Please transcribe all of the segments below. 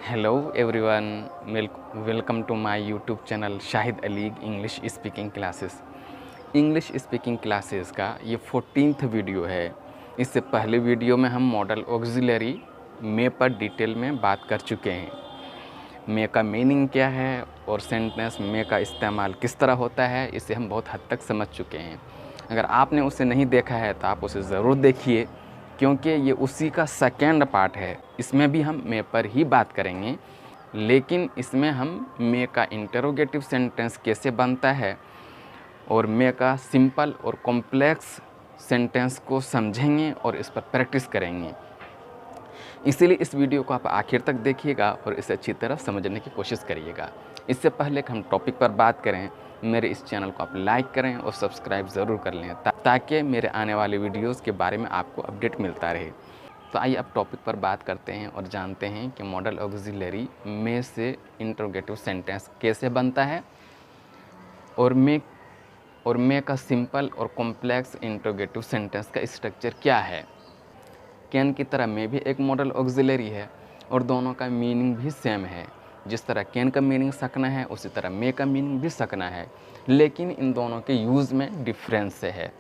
Hello everyone, welcome to my YouTube channel Shahid Ali English speaking classes. English speaking classes का ये 14th video है। इससे पहले वीडियो में हम मॉडल ऑक्सिलरी मे पर डिटेल में बात कर चुके हैं। मे का मीनिंग क्या है और सेंटेंस मे का इस्तेमाल किस तरह होता है, इसे हम बहुत हद तक समझ चुके हैं। अगर आपने उसे नहीं देखा है तो आप उसे ज़रूर देखिए, क्योंकि ये उसी का सेकेंड पार्ट है। इसमें भी हम मे पर ही बात करेंगे, लेकिन इसमें हम मे का इंटरोगेटिव सेंटेंस कैसे बनता है और मे का सिंपल और कॉम्प्लेक्स सेंटेंस को समझेंगे और इस पर प्रैक्टिस करेंगे। इसीलिए इस वीडियो को आप आखिर तक देखिएगा और इसे अच्छी तरह समझने की कोशिश करिएगा। इससे पहले कि हम टॉपिक पर बात करें, मेरे इस चैनल को आप लाइक करें और सब्सक्राइब ज़रूर कर लें ताकि मेरे आने वाले वीडियोस के बारे में आपको अपडेट मिलता रहे। तो आइए अब टॉपिक पर बात करते हैं और जानते हैं कि मॉडल ऑक्सिलरी मे से इंटरोगेटिव सेंटेंस कैसे बनता है और मे का सिंपल और कॉम्प्लेक्स इंटरोगेटिव सेंटेंस का स्ट्रक्चर क्या है। कैन की तरह मे भी एक मॉडल ऑक्सिलरी है और दोनों का मीनिंग भी सेम है। जिस तरह कैन का मीनिंग सकना है, उसी तरह मे का मीनिंग भी सकना है, लेकिन इन दोनों के यूज़ में डिफरेंस है।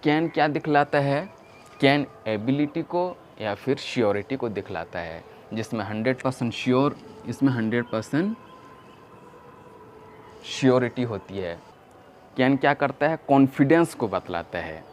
कैन क्या दिखलाता है? कैन एबिलिटी को या फिर श्योरिटी को दिखलाता है, जिसमें 100% श्योर, इसमें 100% श्योरिटी होती है। कैन क्या करता है? कॉन्फिडेंस को बतलाता है।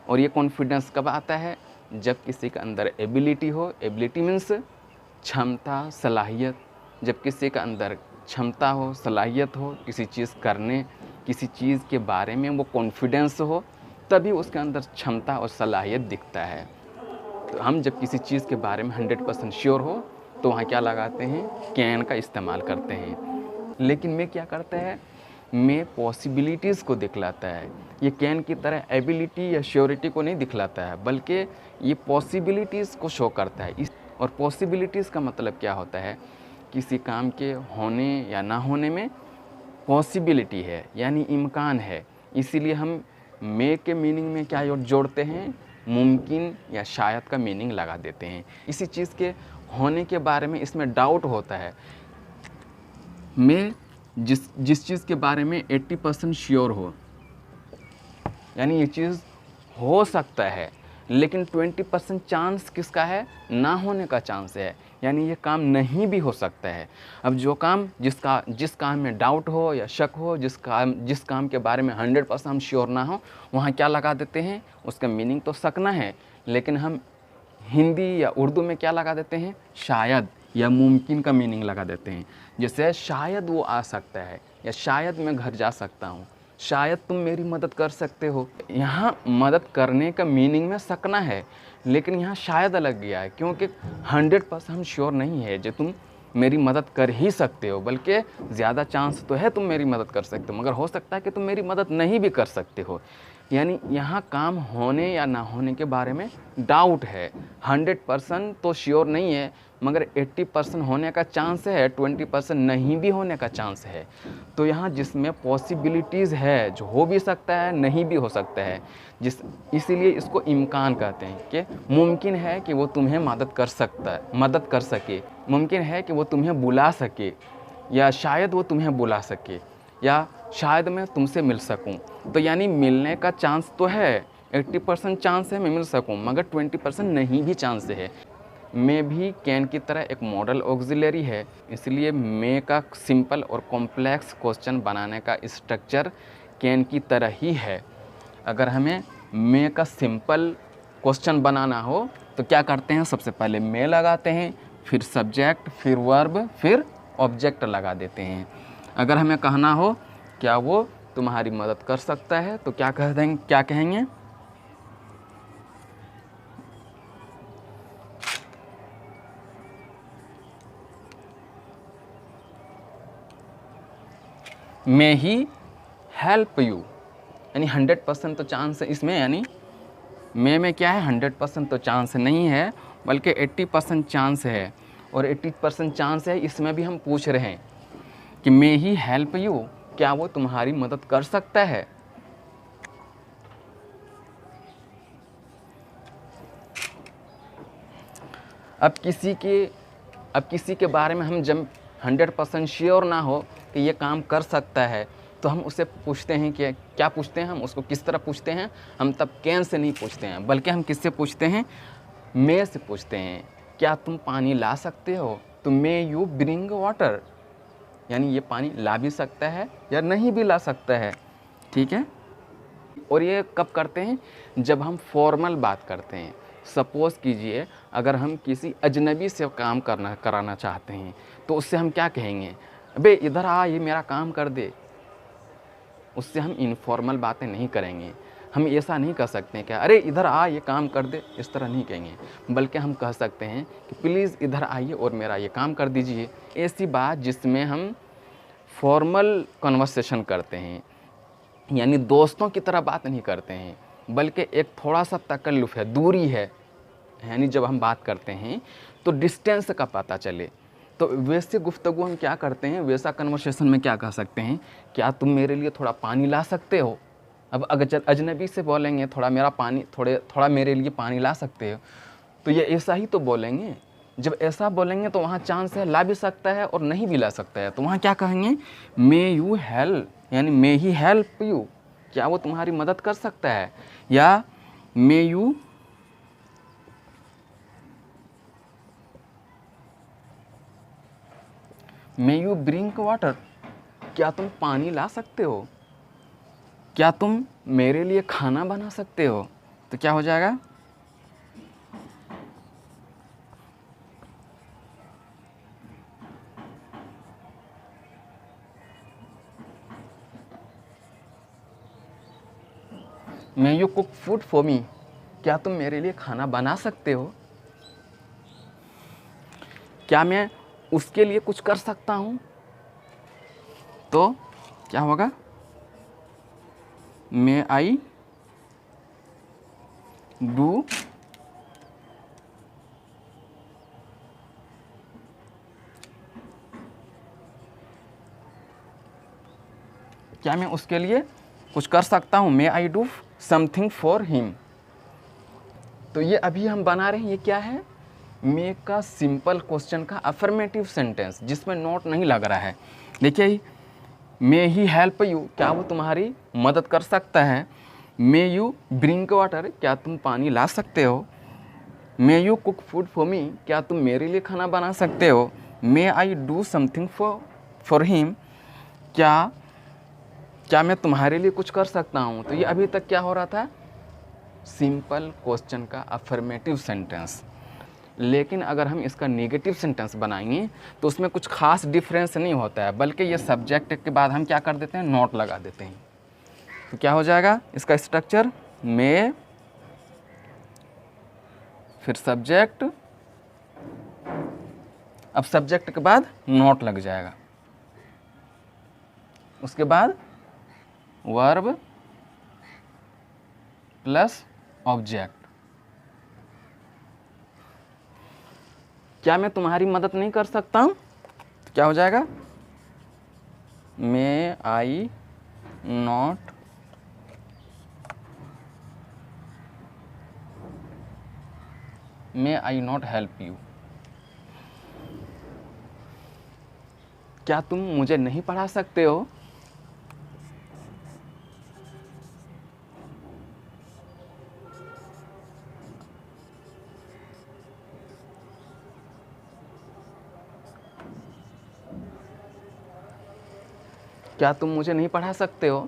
और ये कॉन्फिडेंस कब आता है? जब किसी के अंदर एबिलिटी हो। एबिलिटी मीन्स क्षमता, सलाहियत। जब किसी के अंदर क्षमता हो, सलाहियत हो किसी चीज़ करने, किसी चीज़ के बारे में वो कॉन्फिडेंस हो, तभी उसके अंदर क्षमता और सलाहियत दिखता है। तो हम जब किसी चीज़ के बारे में 100% श्योर हो तो वहाँ क्या लगाते हैं? कैन का इस्तेमाल करते हैं। लेकिन मैं क्या करता है? मैं पॉसिबिलिटीज़ को दिखलाता है। ये कैन की तरह एबिलिटी या श्योरिटी को नहीं दिखलाता है, बल्कि ये पॉसिबिलिटीज़ को शो करता है। और पॉसिबिलिटीज़ का मतलब क्या होता है? किसी काम के होने या ना होने में पॉसिबिलिटी है, यानी इम्कान है। इसीलिए हम मे के मीनिंग में क्या जोड़ते हैं? मुमकिन या शायद का मीनिंग लगा देते हैं। इसी चीज़ के होने के बारे में इसमें डाउट होता है। मैं जिस चीज़ के बारे में 80% श्योर हो, यानी ये चीज़ हो सकता है, लेकिन 20% चांस किसका है? ना होने का चांस है, यानी ये काम नहीं भी हो सकता है। अब जो काम जिस काम में डाउट हो या शक हो, जिस काम के बारे में 100% हम श्योर ना हो, वहाँ क्या लगा देते हैं? उसका मीनिंग तो सकना है, लेकिन हम हिंदी या उर्दू में क्या लगा देते हैं? शायद या मुमकिन का मीनिंग लगा देते हैं। जैसे शायद वो आ सकता है, या शायद मैं घर जा सकता हूँ, शायद तुम मेरी मदद कर सकते हो। यहाँ मदद करने का मीनिंग में सकना है, लेकिन यहाँ शायद अलग गया है, क्योंकि 100% हम श्योर नहीं है जो तुम मेरी मदद कर ही सकते हो, बल्कि ज़्यादा चांस तो है तुम मेरी मदद कर सकते हो, मगर हो सकता है कि तुम मेरी मदद नहीं भी कर सकते हो। यानी यहाँ काम होने या ना होने के बारे में डाउट है। 100% तो श्योर नहीं है, मगर 80% होने का चांस है, 20% नहीं भी होने का चांस है। तो यहाँ जिसमें पॉसिबिलिटीज़ है, जो हो भी सकता है, नहीं भी हो सकता है, इसीलिए इसको इम्कान कहते हैं कि मुमकिन है कि वो तुम्हें मदद कर सके, मुमकिन है कि वो तुम्हें बुला सके, या शायद वो तुम्हें बुला सके, या शायद मैं तुमसे मिल सकूं। तो यानी मिलने का चांस तो है, 80% चांस है मैं मिल सकूं, मगर 20% नहीं भी चांस है। मे भी कैन की तरह एक मॉडल ऑक्सिलरी है, इसलिए मे का सिंपल और कॉम्प्लेक्स क्वेश्चन बनाने का स्ट्रक्चर कैन की तरह ही है। अगर हमें मे का सिंपल क्वेश्चन बनाना हो तो क्या करते हैं? सबसे पहले मे लगाते हैं, फिर सब्जेक्ट, फिर वर्ब, फिर ऑब्जेक्ट लगा देते हैं। अगर हमें कहना हो क्या वो तुम्हारी मदद कर सकता है, तो क्या कहेंगे? मे ही हेल्प यू, यानी 100% तो चांस है इसमें, यानी मे में क्या है? 100% तो चांस नहीं है, बल्कि 80% चांस है। और 80% चांस है, इसमें भी हम पूछ रहे हैं कि मे ही हेल्प यू, क्या वो तुम्हारी मदद कर सकता है? अब अब किसी के बारे में हम जब 100% श्योर ना हो कि ये काम कर सकता है, तो हम उससे पूछते हैं कि क्या पूछते हैं, हम उसको किस तरह पूछते हैं, हम तब कैन से नहीं पूछते हैं, बल्कि हम किससे पूछते हैं, मे से पूछते हैं। क्या तुम पानी ला सकते हो, तो मे यू ब्रिंग वाटर, यानी ये पानी ला भी सकता है या नहीं भी ला सकता है, ठीक है। और ये कब करते हैं, जब हम फॉर्मल बात करते हैं। सपोज़ कीजिए अगर हम किसी अजनबी से काम कराना चाहते हैं, तो उससे हम क्या कहेंगे, अबे इधर आ, ये मेरा काम कर दे। उससे हम इनफॉर्मल बातें नहीं करेंगे। हम ऐसा नहीं कह सकते हैं कि अरे इधर आ, ये काम कर दे, इस तरह नहीं कहेंगे, बल्कि हम कह सकते हैं कि प्लीज़ इधर आइए और मेरा ये काम कर दीजिए। ऐसी बात जिसमें हम फॉर्मल कन्वर्सेशन करते हैं, यानी दोस्तों की तरह बात नहीं करते हैं, बल्कि एक थोड़ा सा तकल्लुफ़ है, दूरी है, यानी जब हम बात करते हैं तो डिस्टेंस का पता चले। तो वैसे गुफ्तगू हम क्या करते हैं, वैसा कन्वर्सेशन में क्या कह सकते हैं, क्या तुम मेरे लिए थोड़ा पानी ला सकते हो। अब अगर अजनबी से बोलेंगे थोड़ा मेरे लिए पानी ला सकते हो, तो ये ऐसा ही तो बोलेंगे। जब ऐसा बोलेंगे तो वहाँ चांस है ला भी सकता है और नहीं भी ला सकता है, तो वहाँ क्या कहेंगे, मे यू हेल्प, यानी मे ही हेल्प यू, क्या वो तुम्हारी मदद कर सकता है, या मे यू ब्रिंक वाटर, क्या तुम पानी ला सकते हो, क्या तुम मेरे लिए खाना बना सकते हो। तो क्या हो जाएगा, मे you cook food for me, क्या तुम मेरे लिए खाना बना सकते हो, क्या मैं उसके लिए कुछ कर सकता हूँ। तो क्या होगा, मे आई डू क्या मैं उसके लिए कुछ कर सकता हूँ, may I do something for him. तो ये अभी हम बना रहे हैं, ये क्या है, मे का सिंपल क्वेश्चन का अफर्मेटिव सेंटेंस, जिसमें नोट नहीं लग रहा है। देखिए, मे ही हेल्प यू, क्या वो तुम्हारी मदद कर सकता है, मे यू ब्रिंक वाटर, क्या तुम पानी ला सकते हो, may you cook food for me, क्या तुम मेरे लिए खाना बना सकते हो, may I do something for him, क्या मैं तुम्हारे लिए कुछ कर सकता हूँ। तो ये अभी तक क्या हो रहा था, सिंपल क्वेश्चन का अफर्मेटिव सेंटेंस। लेकिन अगर हम इसका नेगेटिव सेंटेंस बनाएंगे तो उसमें कुछ खास डिफरेंस नहीं होता है, बल्कि ये सब्जेक्ट के बाद हम क्या कर देते हैं, नोट लगा देते हैं। तो क्या हो जाएगा इसका स्ट्रक्चर, मे, फिर सब्जेक्ट, अब सब्जेक्ट के बाद नोट लग जाएगा, उसके बाद वर्ब प्लस ऑब्जेक्ट। क्या मैं तुम्हारी मदद नहीं कर सकता हूँ, तो क्या हो जाएगा, मे आई नॉट हेल्प यू, क्या तुम मुझे नहीं पढ़ा सकते हो। क्या तुम मुझे नहीं पढ़ा सकते हो।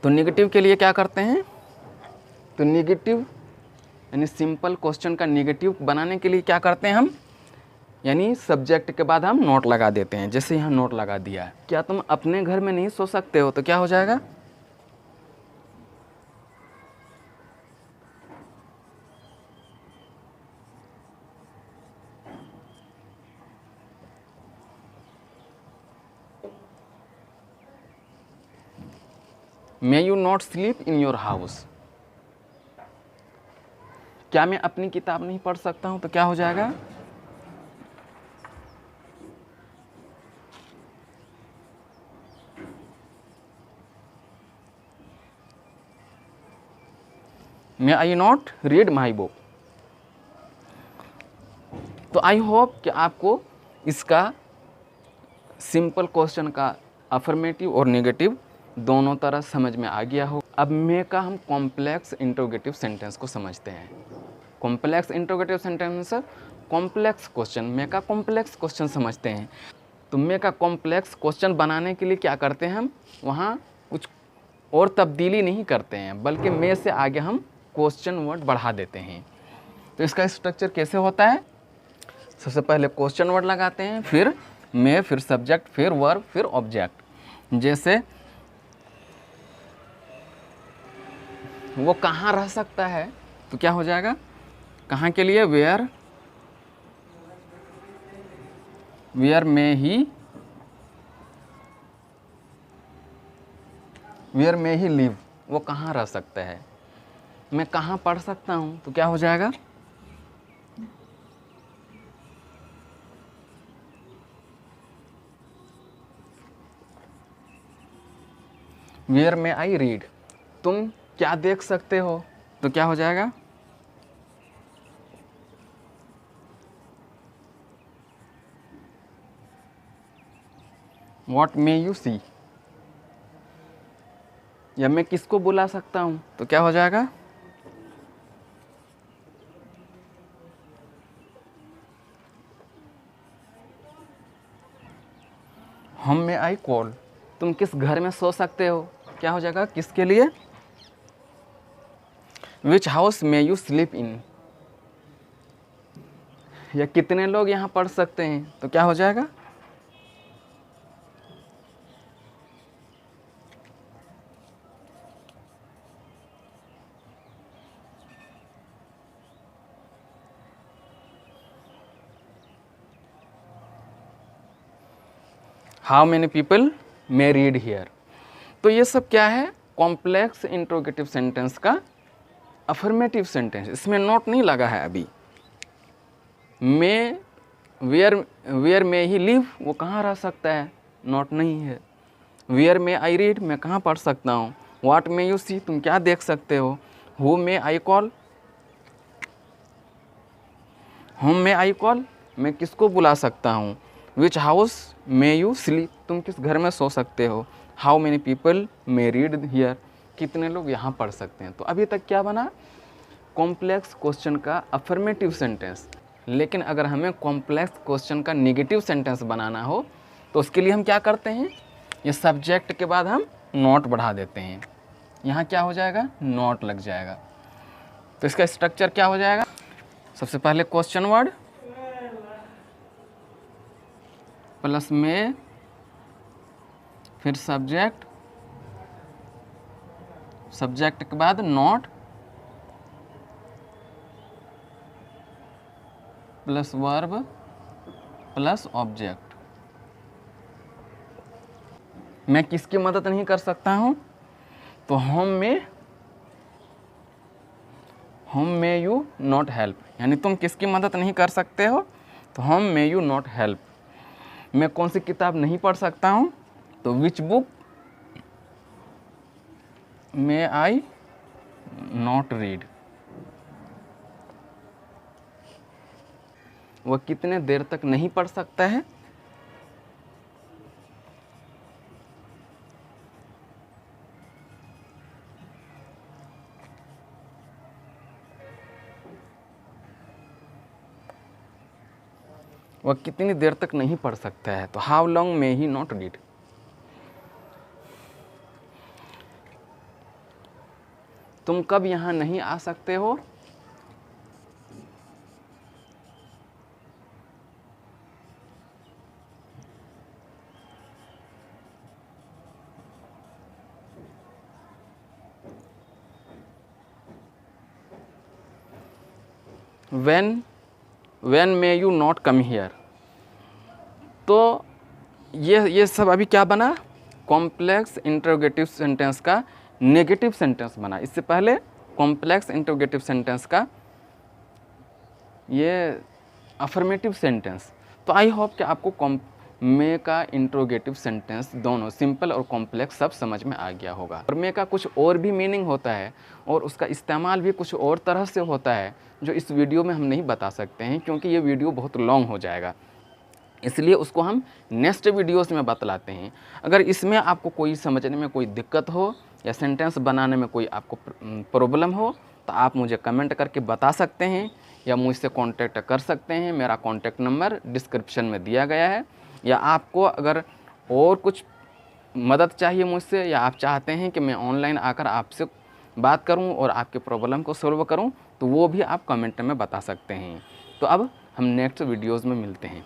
तो नेगेटिव के लिए क्या करते हैं, तो नेगेटिव यानी सिंपल क्वेश्चन का नेगेटिव बनाने के लिए क्या करते हैं हम, यानी सब्जेक्ट के बाद हम नोट लगा देते हैं। जैसे यहाँ नोट लगा दिया है, क्या तुम अपने घर में नहीं सो सकते हो, तो क्या हो जाएगा, may you not sleep in your house, क्या मैं अपनी किताब नहीं पढ़ सकता हूँ, तो क्या हो जाएगा, मे आई नॉट रीड माई बुक। तो आई होप कि आपको इसका सिंपल क्वेश्चन का अफर्मेटिव और नेगेटिव दोनों तरह समझ में आ गया हो। अब मे का हम कॉम्प्लेक्स इंट्रोगेटिव सेंटेंस को समझते हैं। Complex interrogative sentence complex question, मे का कॉम्प्लेक्स क्वेश्चन समझते हैं। तो मे का कॉम्प्लेक्स क्वेश्चन बनाने के लिए क्या करते हैं हम, वहाँ कुछ और तब्दीली नहीं करते हैं, बल्कि मे से आगे हम क्वेश्चन वर्ड बढ़ा देते हैं। तो इसका स्ट्रक्चर कैसे होता है, सबसे पहले क्वेश्चन वर्ड लगाते हैं, फिर मे, फिर सब्जेक्ट, फिर वर्ब, फिर ऑब्जेक्ट। जैसे वो कहाँ रह सकता है, तो क्या हो जाएगा, कहाँ के लिए, वेयर मे ही लिव, वो कहाँ रह सकता है। मैं कहाँ पढ़ सकता हूँ, तो क्या हो जाएगा, वेयर मे आई रीड, तुम क्या देख सकते हो, तो क्या हो जाएगा, व्हाट मे यू सी, या मैं किसको बुला सकता हूँ, तो क्या हो जाएगा, हम में आई कॉल, तुम किस घर में सो सकते हो, क्या हो जाएगा, किसके लिए, विच हाउस में यू स्लीप इन, या कितने लोग यहाँ पढ़ सकते हैं, तो क्या हो जाएगा, how many people may read here. तो ये सब क्या है, कॉम्प्लेक्स इंट्रोगेटिव सेंटेंस का अफर्मेटिव सेंटेंस, इसमें नोट नहीं लगा है अभी। मे, वेयर मे ही लिव, वो कहाँ रह सकता है, नोट नहीं है। वेयर मे आई रीड, मैं कहाँ पढ़ सकता हूँ। व्हाट मे यू सी, तुम क्या देख सकते हो। Who may I call, home may I call, मैं किसको बुला सकता हूँ। विच हाउस मे यू स्लीप, तुम किस घर में सो सकते हो। How many people may read here, कितने लोग यहाँ पढ़ सकते हैं। तो अभी तक क्या बना, कॉम्प्लेक्स क्वेश्चन का अफर्मेटिव सेंटेंस। लेकिन अगर हमें कॉम्प्लेक्स क्वेश्चन का नेगेटिव सेंटेंस बनाना हो तो उसके लिए हम क्या करते हैं, ये सब्जेक्ट के बाद हम नॉट बढ़ा देते हैं। यहाँ क्या हो जाएगा, नॉट लग जाएगा। तो इसका स्ट्रक्चर क्या हो जाएगा, सबसे पहले क्वेश्चन वर्ड प्लस में, फिर सब्जेक्ट, सब्जेक्ट के बाद not plus verb plus object. मैं किसकी मदद नहीं कर सकता हूं, तो होम में यू नॉट हेल्प, यानी तुम किसकी मदद नहीं कर सकते हो, तो होम में यू नॉट हेल्प। मैं कौन सी किताब नहीं पढ़ सकता हूं, तो which book may I not read, वह कितने देर तक नहीं पढ़ सकता है, वह कितनी देर तक नहीं पढ़ सकता है, तो how long may he not read. तुम कब यहाँ नहीं आ सकते हो, when may you not come here। तो ये सब अभी क्या बना, कॉम्प्लेक्स इंट्रोगेटिव सेंटेंस का नेगेटिव सेंटेंस बना। इससे पहले कॉम्प्लेक्स इंट्रोगेटिव सेंटेंस का ये अफर्मेटिव सेंटेंस। तो आई होप कि आपको मे का इंट्रोगेटिव सेंटेंस दोनों सिंपल और कॉम्प्लेक्स सब समझ में आ गया होगा। और मे का कुछ और भी मीनिंग होता है और उसका इस्तेमाल भी कुछ और तरह से होता है जो इस वीडियो में हम नहीं बता सकते हैं, क्योंकि ये वीडियो बहुत लॉन्ग हो जाएगा, इसलिए उसको हम नेक्स्ट वीडियोस में बतलाते हैं। अगर इसमें आपको कोई समझने में कोई दिक्कत हो या सेंटेंस बनाने में कोई आपको प्रॉब्लम हो तो आप मुझे कमेंट करके बता सकते हैं या मुझसे कांटेक्ट कर सकते हैं। मेरा कांटेक्ट नंबर डिस्क्रिप्शन में दिया गया है। या आपको अगर और कुछ मदद चाहिए मुझसे, या आप चाहते हैं कि मैं ऑनलाइन आकर आपसे बात करूं और आपके प्रॉब्लम को सॉल्व करूं, तो वो भी आप कमेंट में बता सकते हैं। तो अब हम नेक्स्ट वीडियोज़ में मिलते हैं।